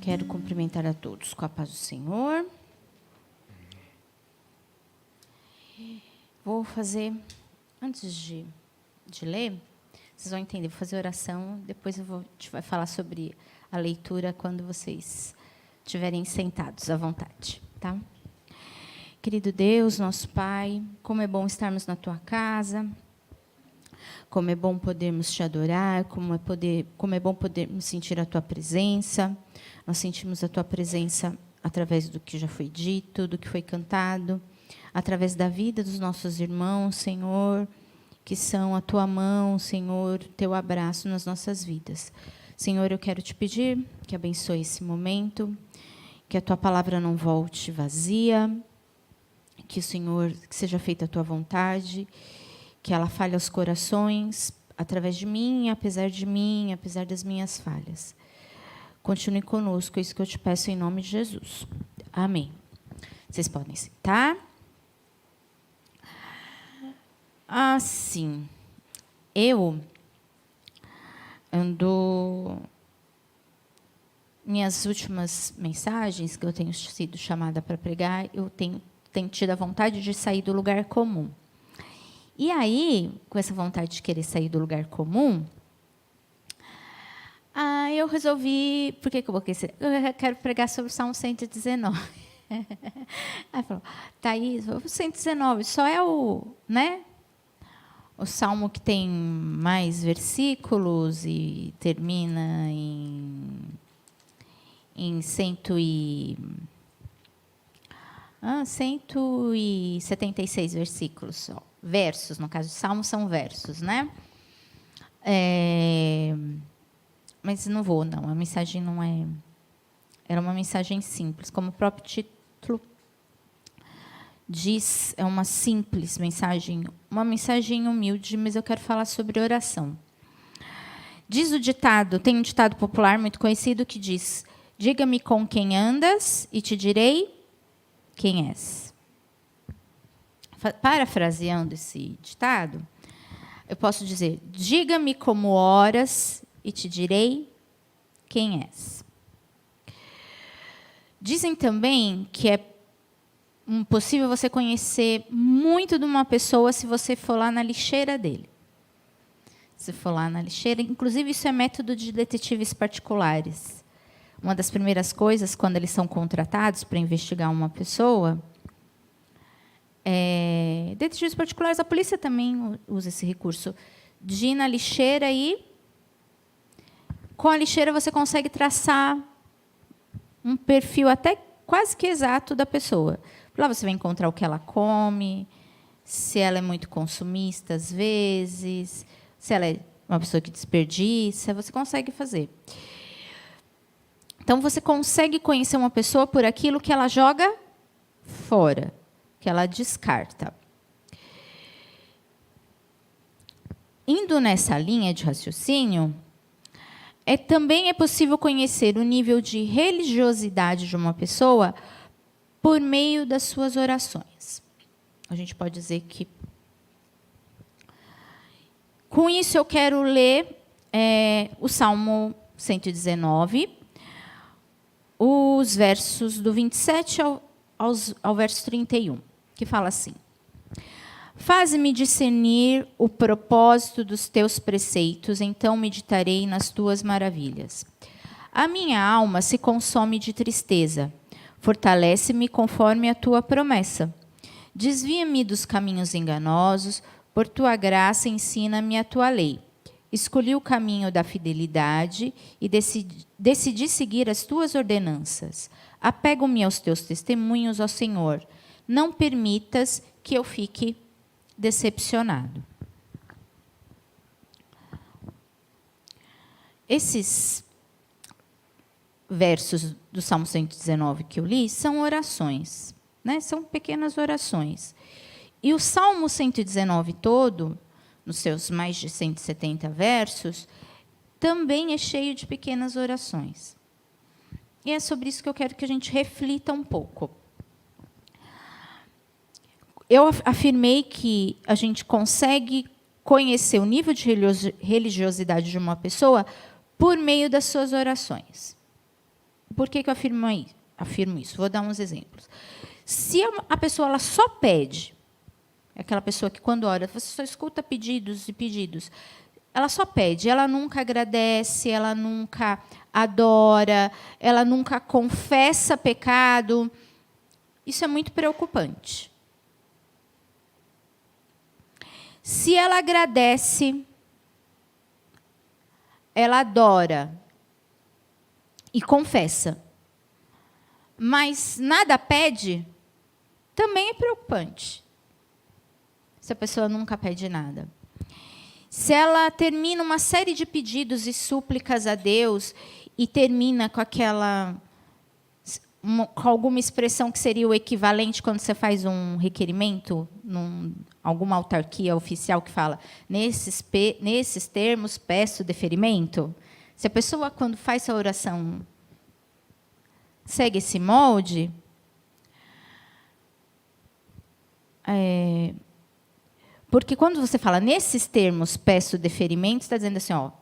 Quero cumprimentar a todos com a paz do Senhor. Vou fazer, antes de ler, vocês vão entender, vou fazer oração, depois a gente vai falar sobre a leitura quando vocês estiverem sentados à vontade, tá? Querido Deus, nosso Pai, como é bom estarmos na Tua casa, como é bom podermos Te adorar, como é bom podermos sentir a Tua presença. Nós sentimos a Tua presença através do que já foi dito, do que foi cantado, através da vida dos nossos irmãos, Senhor, que são a Tua mão, Senhor, Teu abraço nas nossas vidas. Senhor, eu quero Te pedir que abençoe esse momento, que a Tua palavra não volte vazia, que, Senhor, que seja feita a Tua vontade, que ela fale aos corações, através de mim, apesar das minhas falhas. Continue conosco, é isso que eu te peço em nome de Jesus. Amém. Vocês podem sentar. Assim, eu ando... Minhas últimas mensagens, que eu tenho sido chamada para pregar, eu tenho tido a vontade de sair do lugar comum. E aí, com essa vontade de querer sair do lugar comum, eu resolvi... Por que eu vou querer? Eu quero pregar sobre o Salmo 119. Aí falou, Thaís, o 119 só é o salmo que tem mais versículos e termina em 176 versículos. Versos, no caso, salmos são versos, né? Mas não vou, não. A mensagem não é... Era uma mensagem simples, como o próprio título diz, é uma simples mensagem, uma mensagem humilde, mas eu quero falar sobre oração. Diz o ditado, tem um ditado popular muito conhecido que diz: diga-me com quem andas e te direi quem és. Parafraseando esse ditado, eu posso dizer: diga-me como oras e te direi quem és. Dizem também que é possível você conhecer muito de uma pessoa se você for lá na lixeira dele. Se for lá na lixeira, inclusive isso é método de detetives particulares. Uma das primeiras coisas, quando eles são contratados para investigar uma pessoa, detetives particulares, a polícia também usa esse recurso, de ir na lixeira e, com a lixeira, você consegue traçar um perfil até quase que exato da pessoa. Lá você vai encontrar o que ela come, se ela é muito consumista, às vezes, se ela é uma pessoa que desperdiça, você consegue fazer. Então, você consegue conhecer uma pessoa por aquilo que ela joga fora, que ela descarta. Indo nessa linha de raciocínio, também é possível conhecer o nível de religiosidade de uma pessoa por meio das suas orações. A gente pode dizer que... Com isso, eu quero ler o Salmo 119, os versos do 27 ao verso 31, que fala assim: faze-me discernir o propósito dos teus preceitos, então meditarei nas tuas maravilhas. A minha alma se consome de tristeza, fortalece-me conforme a tua promessa. Desvia-me dos caminhos enganosos, por tua graça ensina-me a tua lei. Escolhi o caminho da fidelidade e decidi seguir as tuas ordenanças. Apego-me aos teus testemunhos, ó Senhor. Não permitas que eu fique decepcionado. Esses versos do Salmo 119 que eu li são orações, né? São pequenas orações. E o Salmo 119 todo, nos seus mais de 170 versos, também é cheio de pequenas orações. E é sobre isso que eu quero que a gente reflita um pouco. Eu afirmei que a gente consegue conhecer o nível de religiosidade de uma pessoa por meio das suas orações. por que eu afirmo isso? Vou dar uns exemplos. Se a pessoa ela só pede, aquela pessoa que, quando ora, você só escuta pedidos e pedidos, ela só pede, ela nunca agradece, ela nunca adora, ela nunca confessa pecado, isso é muito preocupante. Se ela agradece, ela adora e confessa, mas nada pede, também é preocupante. Se a pessoa nunca pede nada. Se ela termina uma série de pedidos e súplicas a Deus e termina com com alguma expressão que seria o equivalente quando você faz um requerimento, alguma autarquia oficial que fala, nesses termos, peço deferimento. Se a pessoa, quando faz essa oração, segue esse molde, porque quando você fala, nesses termos, peço deferimento, está dizendo assim, ó,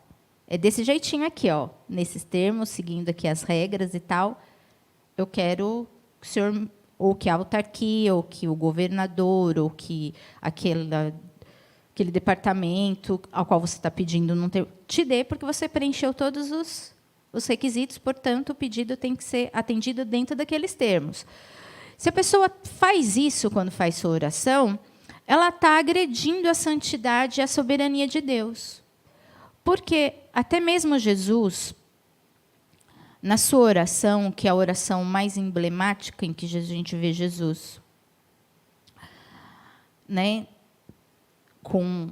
é desse jeitinho aqui, ó, nesses termos, seguindo aqui as regras e tal, eu quero que o senhor, ou que a autarquia, ou que o governador, ou que aquele departamento ao qual você está pedindo não te dê, porque você preencheu todos os requisitos, portanto, o pedido tem que ser atendido dentro daqueles termos. Se a pessoa faz isso quando faz sua oração, ela está agredindo a santidade e a soberania de Deus. Porque até mesmo Jesus, na sua oração, que é a oração mais emblemática em que a gente vê Jesus, né, com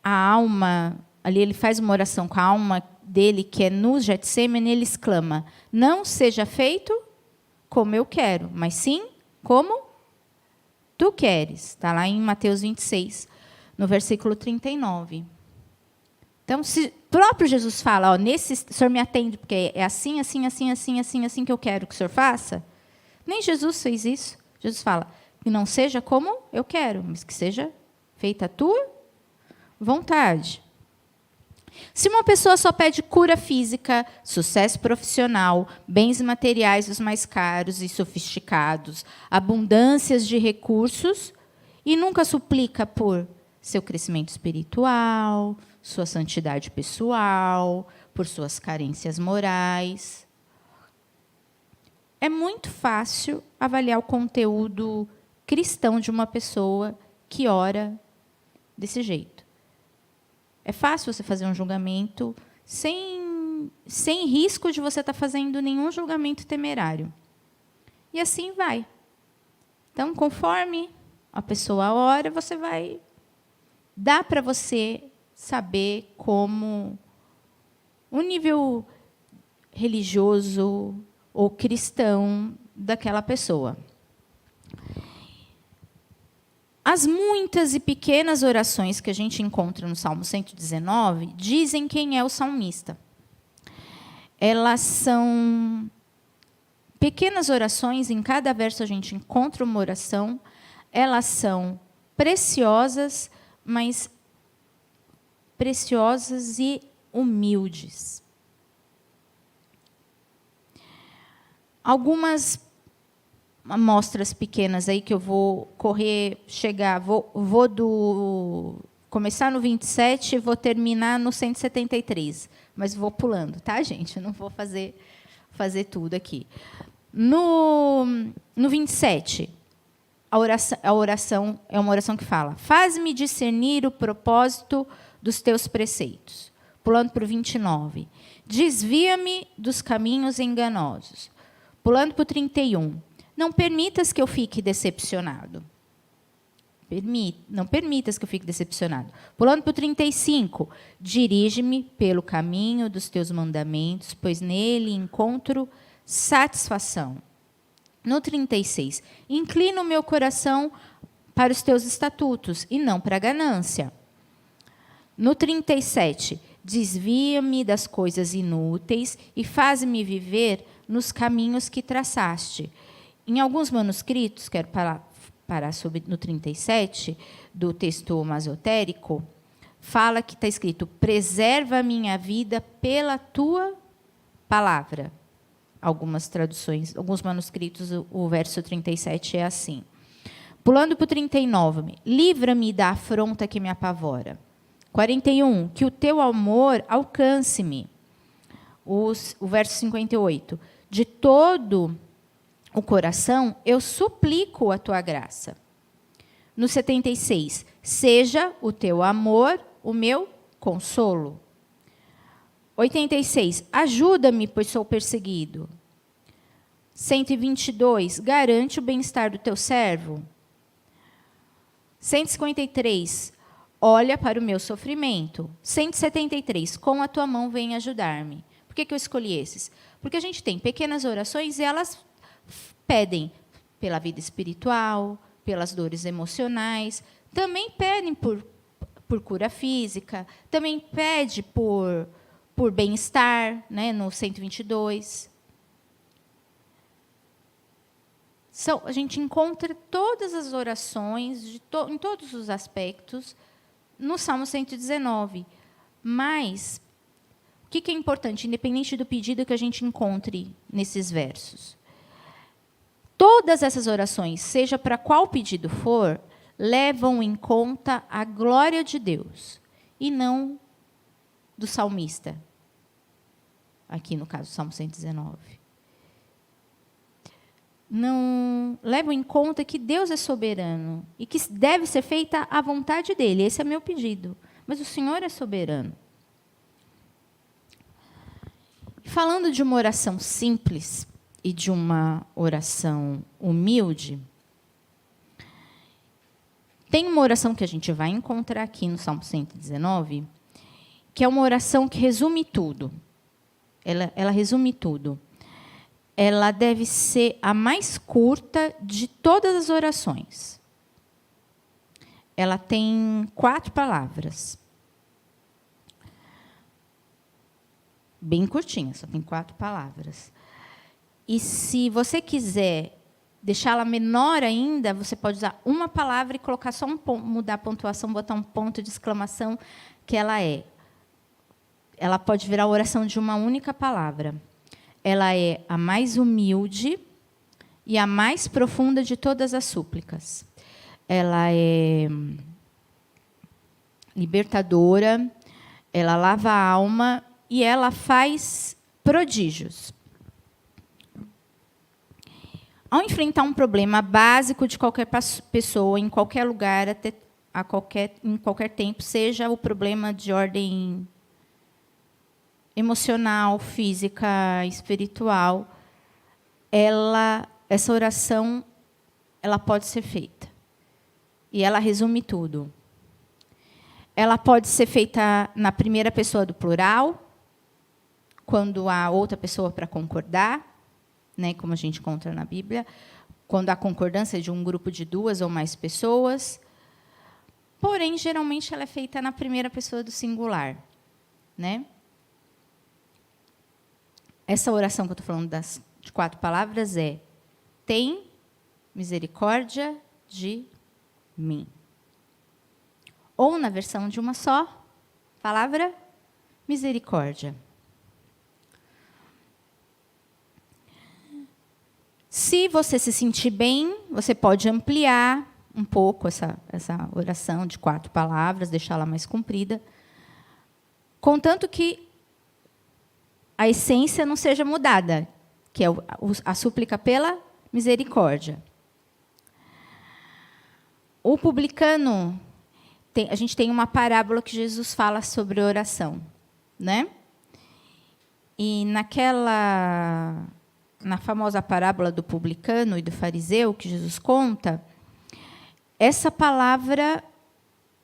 a alma, ali ele faz uma oração com a alma dele, que é no Getsêmani, ele exclama, não seja feito como eu quero, mas sim como tu queres. Está lá em Mateus 26, no versículo 39. Então, se o próprio Jesus fala, ó, o senhor me atende, porque é assim, assim, assim, assim, assim, assim que eu quero que o senhor faça, nem Jesus fez isso. Jesus fala, que não seja como eu quero, mas que seja feita a tua vontade. Se uma pessoa só pede cura física, sucesso profissional, bens materiais os mais caros e sofisticados, abundâncias de recursos, e nunca suplica por seu crescimento espiritual, sua santidade pessoal, por suas carências morais, é muito fácil avaliar o conteúdo cristão de uma pessoa que ora desse jeito. É fácil você fazer um julgamento sem risco de você estar fazendo nenhum julgamento temerário. E assim vai. Então, conforme a pessoa ora, você vai... Dá para você saber como o nível religioso ou cristão daquela pessoa. As muitas e pequenas orações que a gente encontra no Salmo 119 dizem quem é o salmista. Elas são pequenas orações, em cada verso a gente encontra uma oração, elas são preciosas, mas preciosas e humildes. Algumas amostras pequenas aí que eu vou começar no 27 e vou terminar no 173, mas vou pulando, tá, gente? Eu não vou fazer tudo aqui. No 27, a oração é uma oração que fala: faz-me discernir o propósito dos teus preceitos. Pulando para o 29, desvia-me dos caminhos enganosos. Pulando para o 31, não permitas que eu fique decepcionado. Não permitas que eu fique decepcionado. Pulando para o 35, dirige-me pelo caminho dos teus mandamentos, pois nele encontro satisfação. No 36, inclina o meu coração para os teus estatutos e não para a ganância. No 37, desvia-me das coisas inúteis e faz-me viver nos caminhos que traçaste. Em alguns manuscritos, quero parar no 37, do texto masotérico, fala que está escrito: preserva a minha vida pela tua palavra. algumas traduções, alguns manuscritos, o verso 37 é assim. Pulando para o 39, livra-me da afronta que me apavora. 41, que o teu amor alcance-me. O verso 58, de todo o coração eu suplico a tua graça. No 76, seja o teu amor o meu consolo. 86, ajuda-me, pois sou perseguido. 122, garante o bem-estar do teu servo. 153, olha para o meu sofrimento. 173, com a tua mão vem ajudar-me. Por que eu escolhi esses? Porque a gente tem pequenas orações e elas pedem pela vida espiritual, pelas dores emocionais, também pedem por cura física, também pede por bem-estar, né, no 122. A gente encontra todas as orações, em todos os aspectos, no Salmo 119. Mas, o que é importante, independente do pedido que a gente encontre nesses versos? Todas essas orações, seja para qual pedido for, levam em conta a glória de Deus, e não do salmista. Aqui, no caso, Salmo 119. Não levam em conta que Deus é soberano e que deve ser feita a vontade dele. Esse é meu pedido. Mas o Senhor é soberano. Falando de uma oração simples e de uma oração humilde, tem uma oração que a gente vai encontrar aqui no Salmo 119, que é uma oração que resume tudo. Ela resume tudo. Ela deve ser a mais curta de todas as orações. Ela tem 4 palavras. Bem curtinha, só tem 4 palavras. E se você quiser deixá-la menor ainda, você pode usar uma palavra e colocar só mudar a pontuação, botar um ponto de exclamação, que ela pode virar a oração de uma única palavra. Ela é a mais humilde e a mais profunda de todas as súplicas. Ela é libertadora, ela lava a alma e ela faz prodígios. Ao enfrentar um problema básico de qualquer pessoa, em qualquer lugar, em qualquer tempo, seja o problema de ordem emocional, física, espiritual, essa oração ela pode ser feita. E ela resume tudo. Ela pode ser feita na primeira pessoa do plural, quando há outra pessoa para concordar, né, como a gente encontra na Bíblia, quando há concordância de um grupo de 2 ou mais pessoas. Porém, geralmente, ela é feita na primeira pessoa do singular, né? Essa oração que eu estou falando de 4 palavras é: tem misericórdia de mim. Ou, na versão de uma só palavra, misericórdia. Se você se sentir bem, você pode ampliar um pouco essa oração de 4 palavras, deixá-la mais comprida, contanto que a essência não seja mudada, que é a súplica pela misericórdia. O publicano, a gente tem uma parábola que Jesus fala sobre oração, né? E na famosa parábola do publicano e do fariseu, que Jesus conta, essa palavra,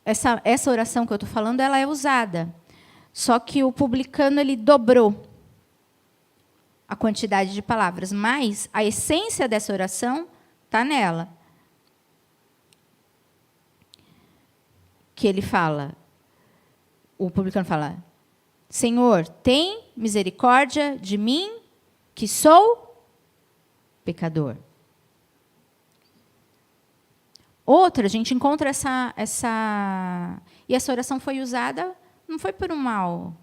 essa oração que eu estou falando, ela é usada. Só que o publicano ele dobrou a quantidade de palavras, mas a essência dessa oração está nela. Que ele fala, o publicano fala: Senhor, tem misericórdia de mim, que sou pecador. Outra, a gente encontra e essa oração foi usada, não foi por um mal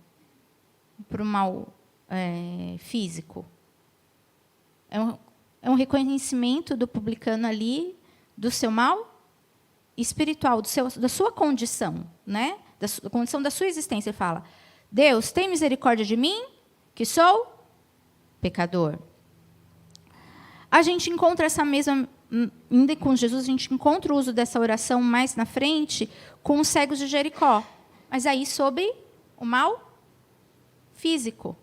físico. É um reconhecimento do publicano ali, do seu mal espiritual, da sua condição, né? Da condição da sua existência. Ele fala, Deus, tem misericórdia de mim, que sou pecador. A gente encontra essa mesma, ainda com Jesus, a gente encontra o uso dessa oração mais na frente com os cegos de Jericó. Mas aí sobre o mal físico.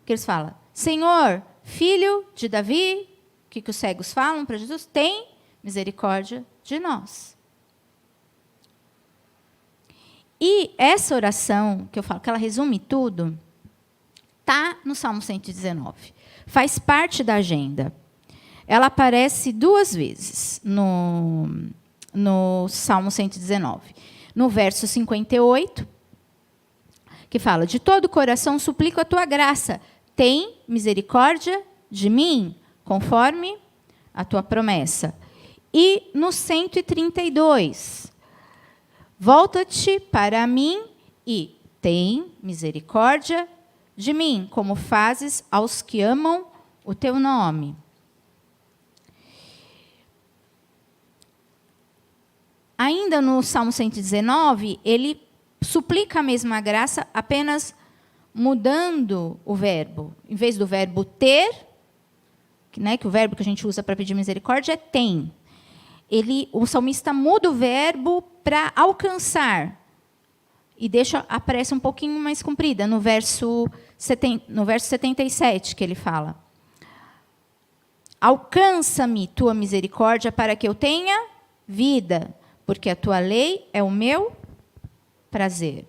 Que eles falam, Senhor, filho de Davi, o que os cegos falam para Jesus? Tem misericórdia de nós. E essa oração, que eu falo, que ela resume tudo, está no Salmo 119. Faz parte da agenda. Ela aparece 2 vezes no Salmo 119. No verso 58, que fala, de todo o coração suplico a tua graça, tem misericórdia de mim, conforme a tua promessa. E no 132, volta-te para mim e tem misericórdia de mim, como fazes aos que amam o teu nome. Ainda no Salmo 119, ele suplica a mesma graça, apenas mudando o verbo. Em vez do verbo ter, né, que o verbo que a gente usa para pedir misericórdia é tem. O salmista muda o verbo para alcançar. E aparece um pouquinho mais comprida, no verso 77, que ele fala. Alcança-me tua misericórdia para que eu tenha vida, porque a tua lei é o meu prazer.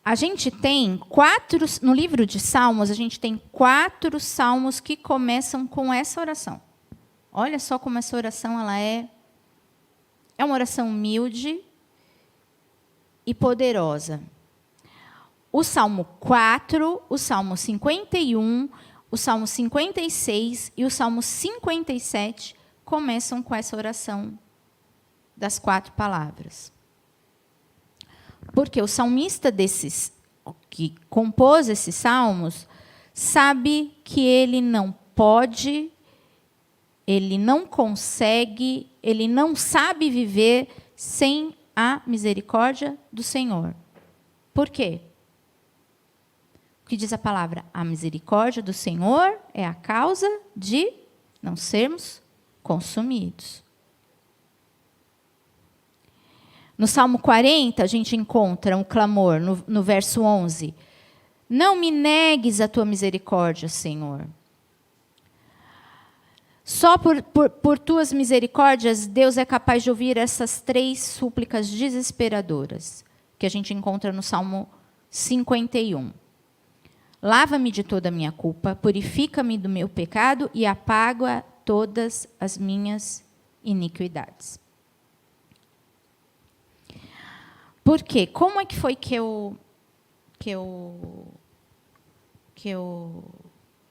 A gente tem no livro de Salmos, a gente tem 4 salmos que começam com essa oração. Olha só como essa oração ela é uma oração humilde e poderosa. O Salmo 4, o Salmo 51, o Salmo 56 e o Salmo 57 começam com essa oração das 4 palavras. Porque o salmista que compôs esses salmos sabe que ele não pode, ele não consegue, ele não sabe viver sem a misericórdia do Senhor. Por quê? O que diz a palavra? A misericórdia do Senhor é a causa de não sermos consumidos. No Salmo 40, a gente encontra um clamor, no verso 11. Não me negues a tua misericórdia, Senhor. Só por tuas misericórdias, Deus é capaz de ouvir essas 3 súplicas desesperadoras, que a gente encontra no Salmo 51. Lava-me de toda a minha culpa, purifica-me do meu pecado e apaga todas as minhas iniquidades. Por quê? Como é que foi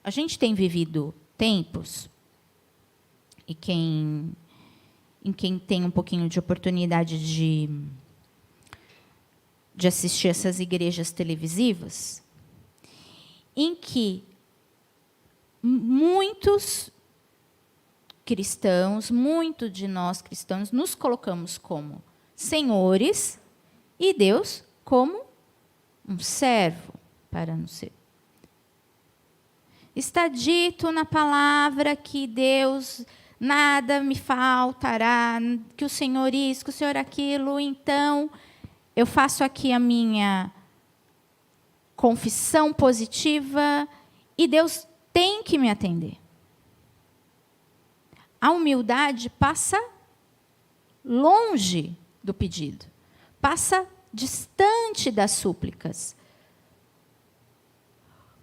a gente tem vivido tempos, e quem tem um pouquinho de oportunidade de assistir essas igrejas televisivas, em que muitos cristãos, muito de nós cristãos, nos colocamos como senhores e Deus como um servo para nos ser. Está dito na palavra que Deus, nada me faltará, que o Senhor isso, que o Senhor aquilo, então eu faço aqui a minha confissão positiva e Deus tem que me atender. A humildade passa longe do pedido, passa distante das súplicas.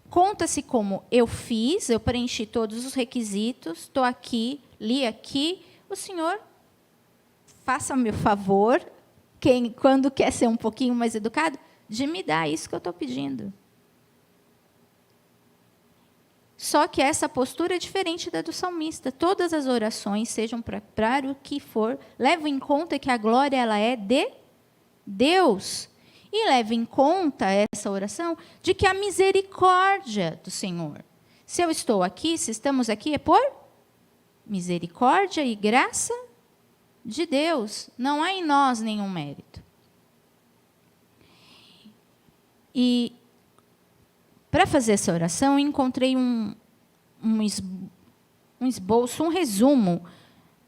Conta-se como eu fiz, eu preenchi todos os requisitos, estou aqui, li aqui, o Senhor, faça-me o favor, quando quer ser um pouquinho mais educado, de me dar isso que eu estou pedindo. Só que essa postura é diferente da do salmista. Todas as orações, sejam para o que for, levam em conta que a glória ela é de Deus e leve em conta essa oração de que a misericórdia do Senhor. Se eu estou aqui, se estamos aqui, é por misericórdia e graça de Deus. Não há em nós nenhum mérito. E para fazer essa oração, eu encontrei um esboço, um resumo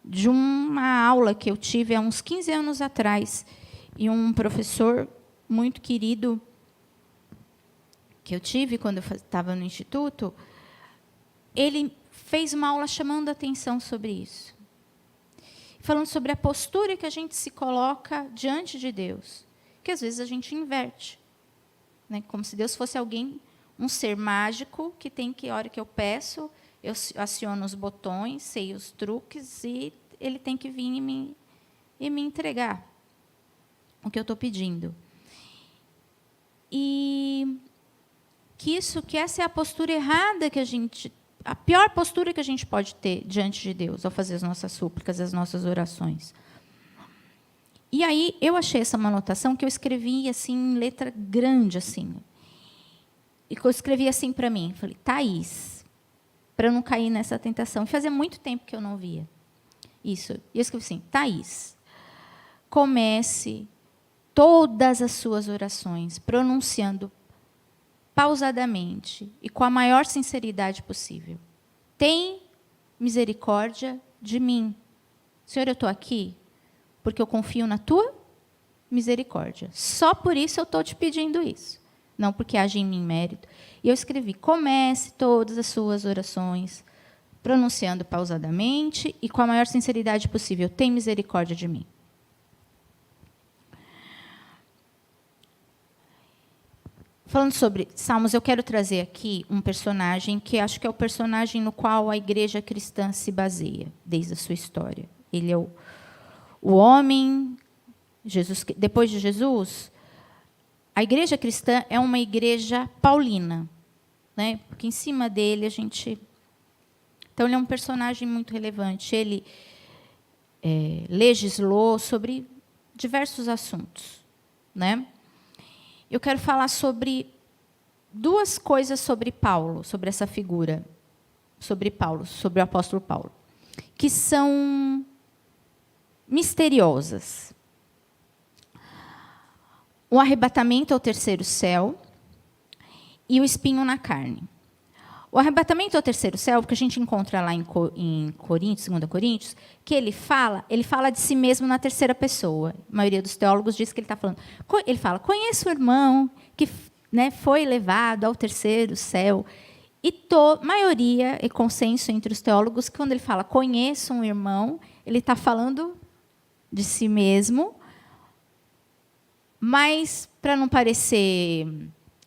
de uma aula que eu tive há uns 15 anos atrás. E um professor muito querido que eu tive quando eu estava no instituto, ele fez uma aula chamando a atenção sobre isso. Falando sobre a postura que a gente se coloca diante de Deus. Que às vezes a gente inverte. Né? Como se Deus fosse alguém, um ser mágico, que tem que, a hora que eu peço, eu aciono os botões, sei os truques, e ele tem que vir e me entregar o que eu estou pedindo. E que essa é a postura errada que a pior postura que a gente pode ter diante de Deus, ao fazer as nossas súplicas, as nossas orações. E aí, eu achei essa uma anotação que eu escrevi assim, em letra grande, assim. E que eu escrevi assim para mim. Falei, Thaís, para eu não cair nessa tentação. Fazia muito tempo que eu não via isso. E eu escrevi assim, Thaís, comece todas as suas orações pronunciando pausadamente e com a maior sinceridade possível. Tem misericórdia de mim. Senhor, eu estou aqui porque eu confio na tua misericórdia. Só por isso eu estou te pedindo isso. Não porque haja em mim mérito. E eu escrevi, comece todas as suas orações pronunciando pausadamente e com a maior sinceridade possível. Tem misericórdia de mim. Falando sobre Salmos, eu quero trazer aqui um personagem que acho que é o personagem no qual a igreja cristã se baseia, desde a sua história. Ele é o homem, Jesus, depois de Jesus, a igreja cristã é uma igreja paulina, né? Porque em cima dele a gente... Então, ele é um personagem muito relevante. Ele legislou sobre diversos assuntos, né? Eu quero falar sobre duas coisas sobre Paulo, sobre essa figura, sobre Paulo, sobre o apóstolo Paulo, que são misteriosas. O arrebatamento ao terceiro céu e o espinho na carne. O arrebatamento ao terceiro céu, que a gente encontra lá em Coríntios, 2 Coríntios, que ele fala de si mesmo na terceira pessoa. A maioria dos teólogos diz que ele está falando. Ele fala, conheço o irmão que, né, foi levado ao terceiro céu. E maioria e consenso entre os teólogos, que quando ele fala conheço um irmão, ele está falando de si mesmo, mas, para não parecer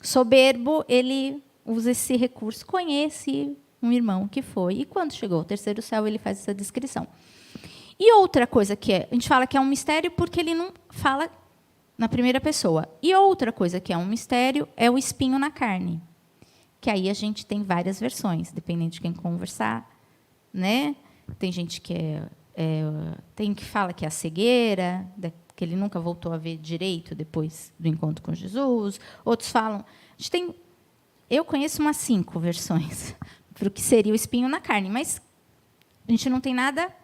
soberbo, ele usa esse recurso, conhece um irmão que foi. E quando chegou ao terceiro céu, ele faz essa descrição. E outra coisa que a gente fala que é um mistério porque ele não fala na primeira pessoa. E outra coisa que é um mistério é o espinho na carne. Que aí a gente tem várias versões, dependendo de quem conversar. Né? Tem gente que tem que fala que é a cegueira, que ele nunca voltou a ver direito depois do encontro com Jesus. Outros falam... Eu conheço umas 5 versões para o que seria o espinho na carne, mas a gente não tem nada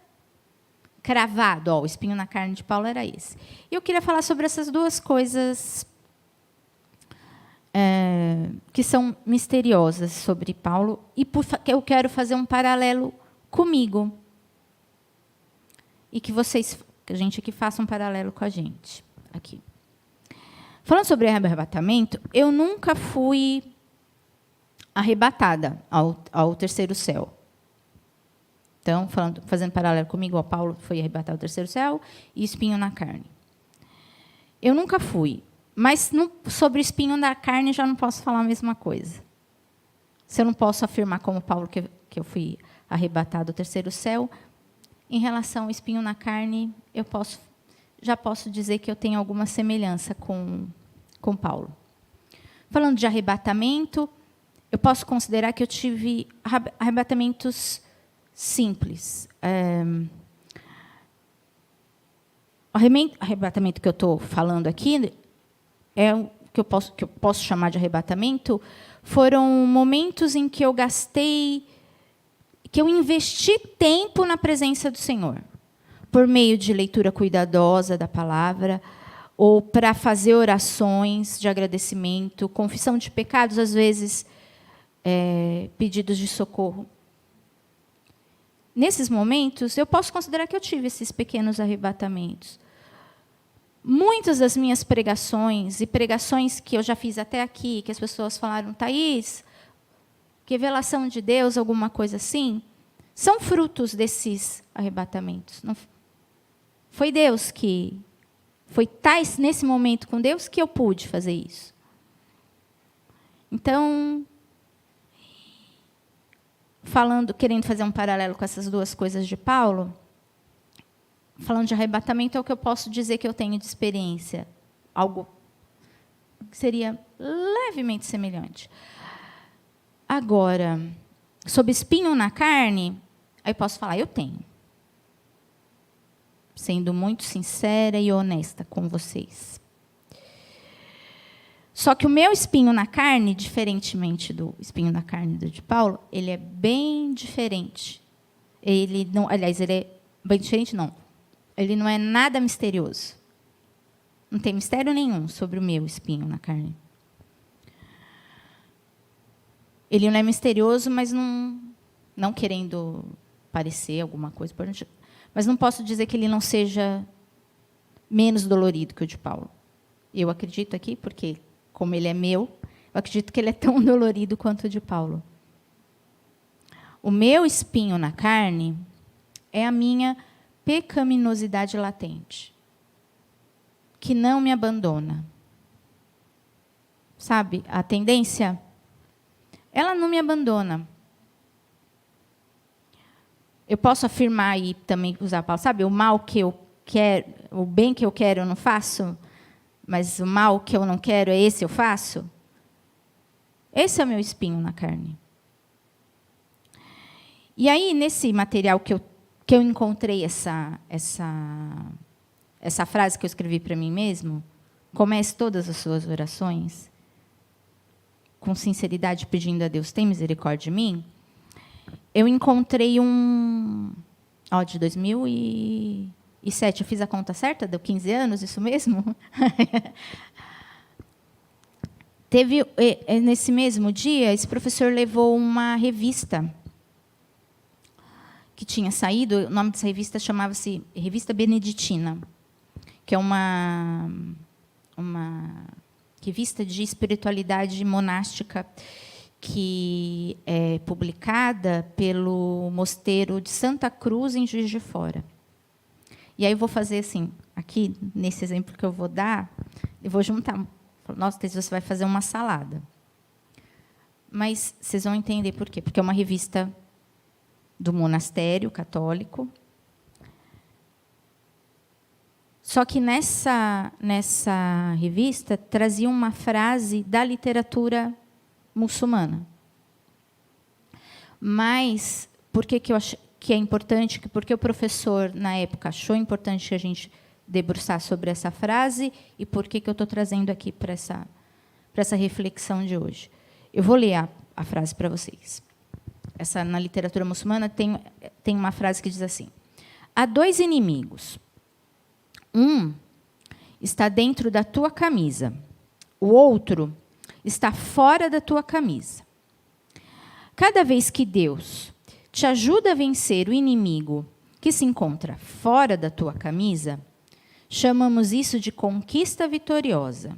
cravado. O espinho na carne de Paulo era esse. E eu queria falar sobre essas duas coisas que são misteriosas sobre Paulo, e eu quero fazer um paralelo comigo. E que a gente aqui faça um paralelo com a gente. Aqui. Falando sobre arrebatamento, eu nunca fui arrebatada ao terceiro céu. Então, fazendo paralelo comigo, Paulo foi arrebatado ao terceiro céu e espinho na carne. Eu nunca fui, mas sobre espinho na carne já não posso falar a mesma coisa. Se eu não posso afirmar como Paulo que eu fui arrebatado ao terceiro céu, em relação ao espinho na carne, já posso dizer que eu tenho alguma semelhança com Paulo. Falando de arrebatamento, eu posso considerar que eu tive arrebatamentos simples. arrebatamento que eu estou falando aqui, o que eu posso chamar de arrebatamento, foram momentos em que eu investi tempo na presença do Senhor, por meio de leitura cuidadosa da palavra, ou para fazer orações de agradecimento, confissão de pecados, às vezes, pedidos de socorro. Nesses momentos, eu posso considerar que eu tive esses pequenos arrebatamentos. Muitas das minhas pregações, e pregações que eu já fiz até aqui, que as pessoas falaram, Thaís, que revelação de Deus, alguma coisa assim, são frutos desses arrebatamentos. Não, foi Deus que... Foi nesse momento com Deus que eu pude fazer isso. Então, querendo fazer um paralelo com essas duas coisas de Paulo, falando de arrebatamento, é o que eu posso dizer que eu tenho de experiência. Algo que seria levemente semelhante. Agora, sobre espinho na carne, aí eu posso falar, eu tenho. Sendo muito sincera e honesta com vocês. Só que o meu espinho na carne, diferentemente do espinho na carne do de Paulo, ele é bem diferente. Ele não, aliás, ele é bem diferente, não. Ele não é nada misterioso. Não tem mistério nenhum sobre o meu espinho na carne. Ele não é misterioso, mas não querendo parecer alguma coisa. Mas não posso dizer que ele não seja menos dolorido que o de Paulo. Eu acredito aqui, porque, como ele é meu, eu acredito que ele é tão dolorido quanto o de Paulo. O meu espinho na carne é a minha pecaminosidade latente, que não me abandona. Sabe, a tendência, ela não me abandona. Eu posso afirmar e também usar a palavra, sabe, o mal que eu quero, o bem que eu quero eu não faço, mas o mal que eu não quero é esse eu faço? Esse é o meu espinho na carne. E aí, nesse material que eu encontrei essa frase que eu escrevi para mim mesmo, comece todas as suas orações, com sinceridade, pedindo a Deus, tem misericórdia de mim. Eu encontrei de 2007, eu fiz a conta certa? Deu 15 anos, isso mesmo? Nesse mesmo dia, esse professor levou uma revista que tinha saído, o nome dessa revista chamava-se Revista Beneditina, que é uma revista de espiritualidade monástica que é publicada pelo Mosteiro de Santa Cruz, em Juiz de Fora. E aí eu vou fazer assim, aqui, nesse exemplo que eu vou dar, eu vou juntar. Nossa, você vai fazer uma salada. Mas vocês vão entender por quê. Porque é uma revista do monastério católico. Só que nessa revista trazia uma frase da literatura muçulmana. Mas por que eu acho que é importante? Porque o professor, na época, achou importante que a gente debruçar sobre essa frase e por que eu estou trazendo aqui para essa reflexão de hoje. Eu vou ler a frase para vocês. Na literatura muçulmana tem uma frase que diz assim: há dois inimigos. Um está dentro da tua camisa, o outro está fora da tua camisa. Cada vez que Deus te ajuda a vencer o inimigo que se encontra fora da tua camisa, chamamos isso de conquista vitoriosa.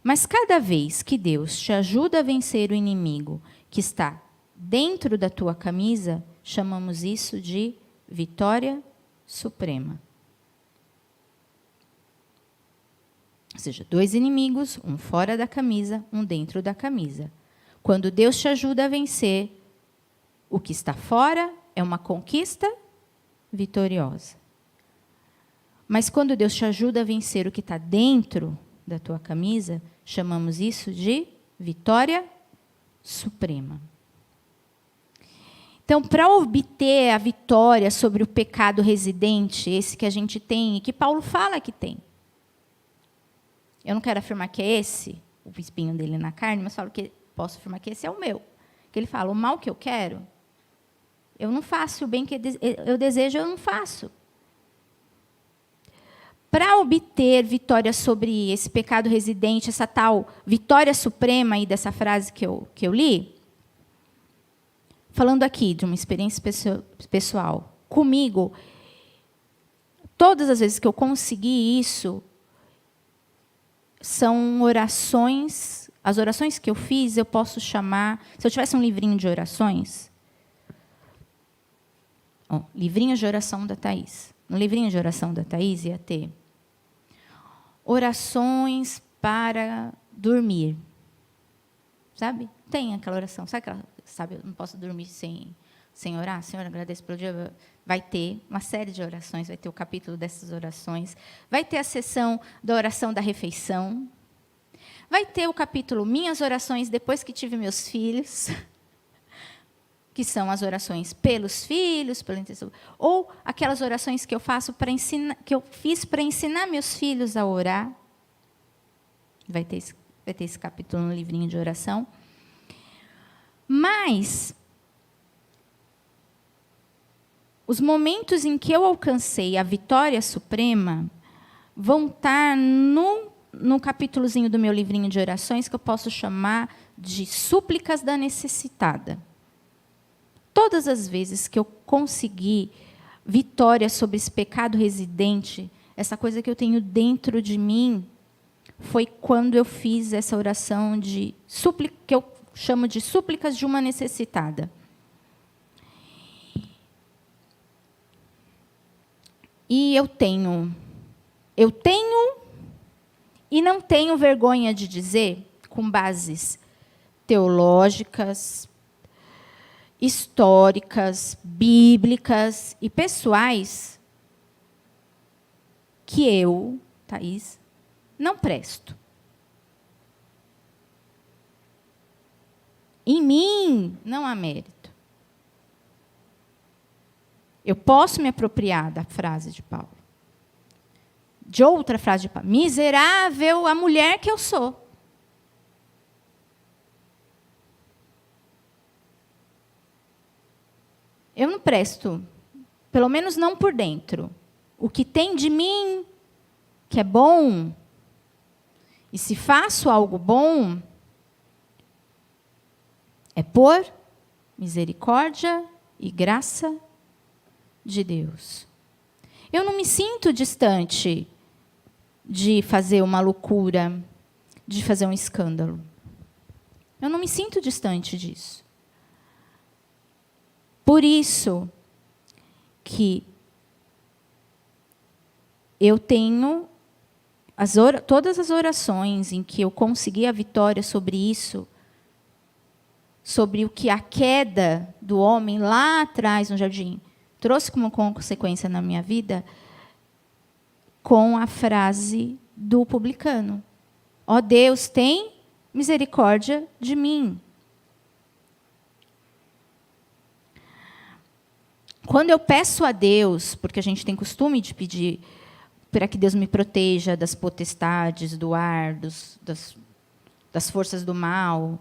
Mas cada vez que Deus te ajuda a vencer o inimigo que está dentro da tua camisa, chamamos isso de vitória suprema. Ou seja, dois inimigos, um fora da camisa, um dentro da camisa. Quando Deus te ajuda a vencer o que está fora, é uma conquista vitoriosa. Mas quando Deus te ajuda a vencer o que está dentro da tua camisa, chamamos isso de vitória suprema. Então, para obter a vitória sobre o pecado residente, esse que a gente tem e que Paulo fala que tem. Eu não quero afirmar que é esse, o espinho dele na carne, mas posso afirmar que esse é o meu. Que ele fala, o mal que eu quero, eu não faço, o bem que eu desejo, eu não faço. Para obter vitória sobre esse pecado residente, essa tal vitória suprema aí dessa frase que eu li, falando aqui de uma experiência pessoal, comigo, todas as vezes que eu consegui isso, são orações, as orações que eu fiz, eu posso chamar, se eu tivesse um livrinho de orações, livrinho de oração da Thaís. No livrinho de oração da Thaís ia ter orações para dormir. Sabe? Tem aquela oração. Sabe aquela, eu não posso dormir sem orar? Senhor, agradeço pelo dia. Vai ter uma série de orações, vai ter o capítulo dessas orações. Vai ter a sessão da oração da refeição. Vai ter o capítulo Minhas Orações depois que tive meus filhos, que são as orações pelos filhos, pela intenção, ou aquelas orações que eu faço para ensinar, que eu fiz para ensinar meus filhos a orar. Vai ter esse capítulo no livrinho de oração. Mas os momentos em que eu alcancei a vitória suprema vão estar no capítulozinho do meu livrinho de orações, que eu posso chamar de súplicas da necessitada. Todas as vezes que eu consegui vitória sobre esse pecado residente, essa coisa que eu tenho dentro de mim, foi quando eu fiz essa oração de súplica, que eu chamo de súplicas de uma necessitada. E eu tenho e não tenho vergonha de dizer, com bases teológicas, históricas, bíblicas e pessoais, que eu, Thaís, não presto. Em mim não há mérito. Eu posso me apropriar da frase de Paulo. De outra frase de Paulo. Miserável a mulher que eu sou. Eu não presto, pelo menos não por dentro. O que tem de mim, que é bom, e se faço algo bom, é por misericórdia e graça de Deus. Eu não me sinto distante de fazer uma loucura, de fazer um escândalo. Eu não me sinto distante disso. Por isso que eu tenho todas as orações em que eu consegui a vitória sobre isso, sobre o que a queda do homem lá atrás no jardim trouxe como consequência na minha vida, com a frase do publicano. Ó Deus, tem misericórdia de mim. Quando eu peço a Deus, porque a gente tem costume de pedir para que Deus me proteja das potestades, do ar, das forças do mal,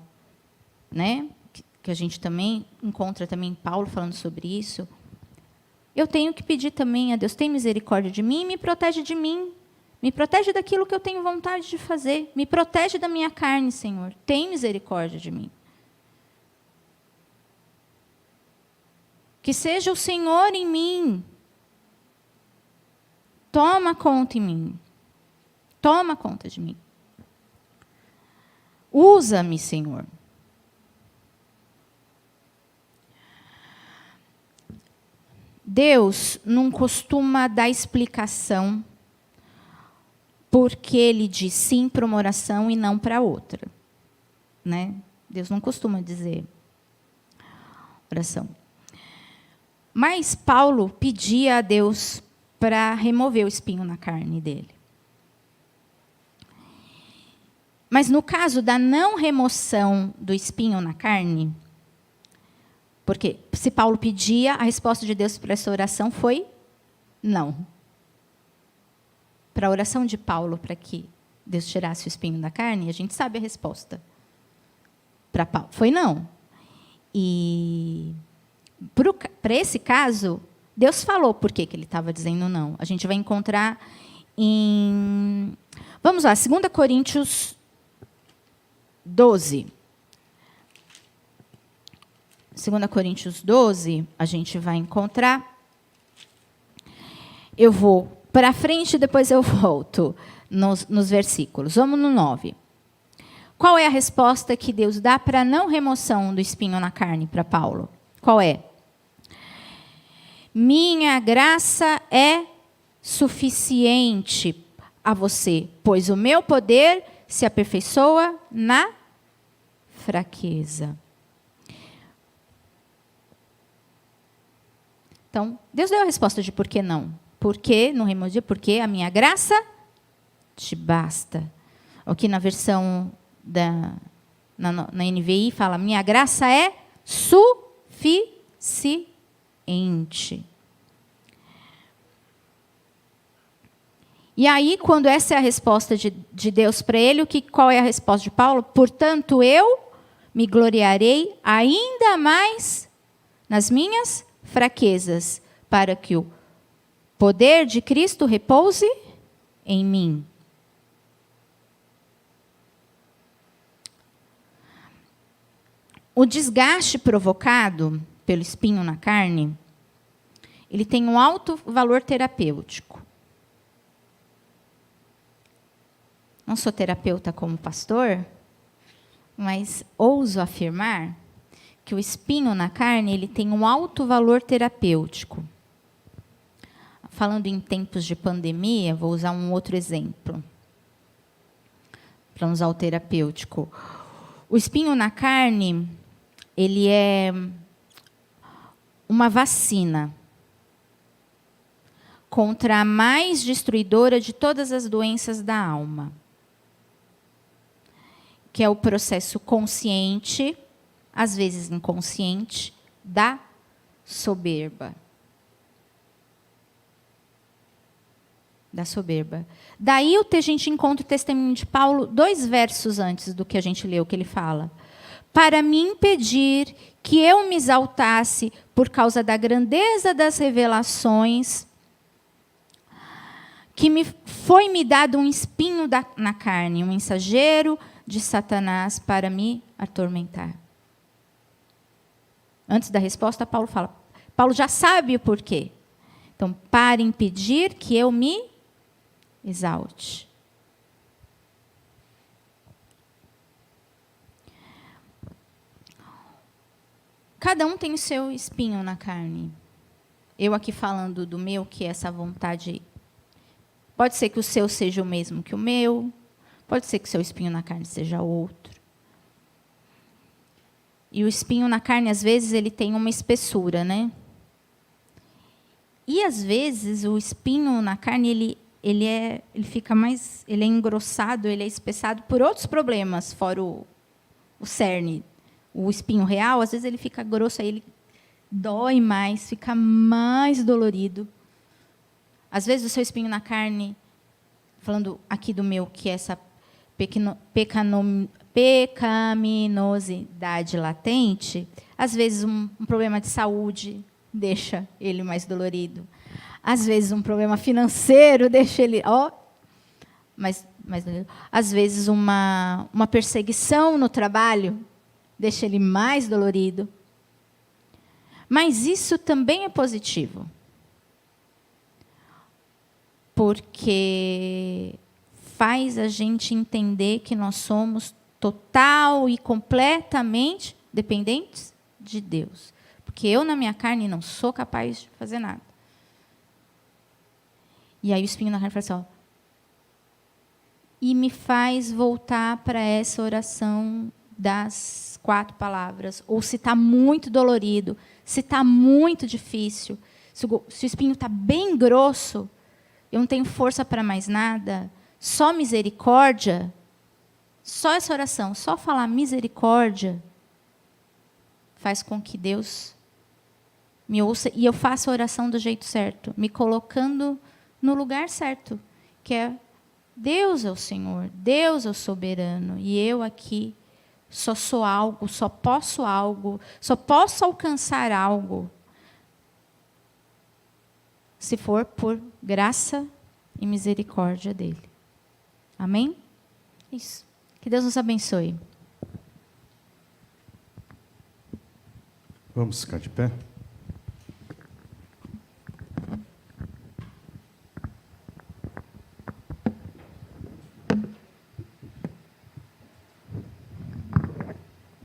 né? Que a gente também encontra também Paulo falando sobre isso. Eu tenho que pedir também a Deus, tem misericórdia de mim e me protege de mim. Me protege daquilo que eu tenho vontade de fazer. Me protege da minha carne, Senhor. Tem misericórdia de mim. Que seja o Senhor em mim. Toma conta em mim. Toma conta de mim. Usa-me, Senhor. Deus não costuma dar explicação porque Ele diz sim para uma oração e não para outra. Né? Deus não costuma dizer oração. Mas Paulo pedia a Deus para remover o espinho na carne dele. Mas no caso da não remoção do espinho na carne, Porque se Paulo pedia, a resposta de Deus para essa oração foi não. Para a oração de Paulo, para que Deus tirasse o espinho da carne, a gente sabe a resposta. Para Paulo, foi não. E para esse caso, Deus falou por que ele estava dizendo não. A gente vai encontrar em... Vamos lá, 2 Coríntios 12. 2 Coríntios 12, a gente vai encontrar. Eu vou para frente e depois eu volto nos versículos. Vamos no 9. Qual é a resposta que Deus dá para a não remoção do espinho na carne para Paulo? Qual é? Minha graça é suficiente a você, pois o meu poder se aperfeiçoa na fraqueza. Então, Deus deu a resposta de por que não. Por que não remover? Porque a minha graça te basta. Aqui na versão na NVI fala, minha graça é suficiente. E aí, quando essa é a resposta de Deus para ele, qual é a resposta de Paulo? Portanto, eu me gloriarei ainda mais nas minhas fraquezas, para que o poder de Cristo repouse em mim. O desgaste provocado pelo espinho na carne, ele tem um alto valor terapêutico. Não sou terapeuta como pastor, mas ouso afirmar que o espinho na carne ele tem um alto valor terapêutico. Falando em tempos de pandemia, vou usar um outro exemplo para usar o terapêutico. O espinho na carne, ele é uma vacina contra a mais destruidora de todas as doenças da alma, que é o processo consciente, às vezes inconsciente, da soberba. Da soberba. Daí a gente encontra o testemunho de Paulo 2 versos antes do que a gente leu, que ele fala. Para me impedir que eu me exaltasse por causa da grandeza das revelações, que foi me dado um espinho na carne, um mensageiro de Satanás para me atormentar. Antes da resposta, Paulo fala. Paulo já sabe o porquê. Então, para impedir que eu me exalte. Cada um tem o seu espinho na carne. Eu aqui falando do meu, que é essa vontade. Pode ser que o seu seja o mesmo que o meu. Pode ser que o seu espinho na carne seja outro. E o espinho na carne, às vezes, ele tem uma espessura, né? E, às vezes, o espinho na carne, ele fica mais... Ele é engrossado, ele é espessado por outros problemas, fora o cerne. O espinho real, às vezes, ele fica grosso, aí ele dói mais, fica mais dolorido. Às vezes, o seu espinho na carne, falando aqui do meu, que é essa pecaminosidade latente, às vezes um problema de saúde deixa ele mais dolorido. Às vezes um problema financeiro deixa ele mais dolorido. Às vezes uma perseguição no trabalho deixa ele mais dolorido. Mas isso também é positivo. Porque faz a gente entender que nós somos total e completamente dependentes de Deus. Porque eu, na minha carne, não sou capaz de fazer nada. E aí o espinho na carne fala assim, e me faz voltar para essa oração das 4 palavras. Ou se está muito dolorido, se está muito difícil, se o espinho está bem grosso, eu não tenho força para mais nada, só misericórdia, só essa oração, só falar misericórdia, faz com que Deus me ouça e eu faça a oração do jeito certo, me colocando no lugar certo, que é Deus é o Senhor, Deus é o soberano, e eu aqui só sou algo, só posso alcançar algo, se for por graça e misericórdia dele. Amém? Isso. Que Deus nos abençoe. Vamos ficar de pé?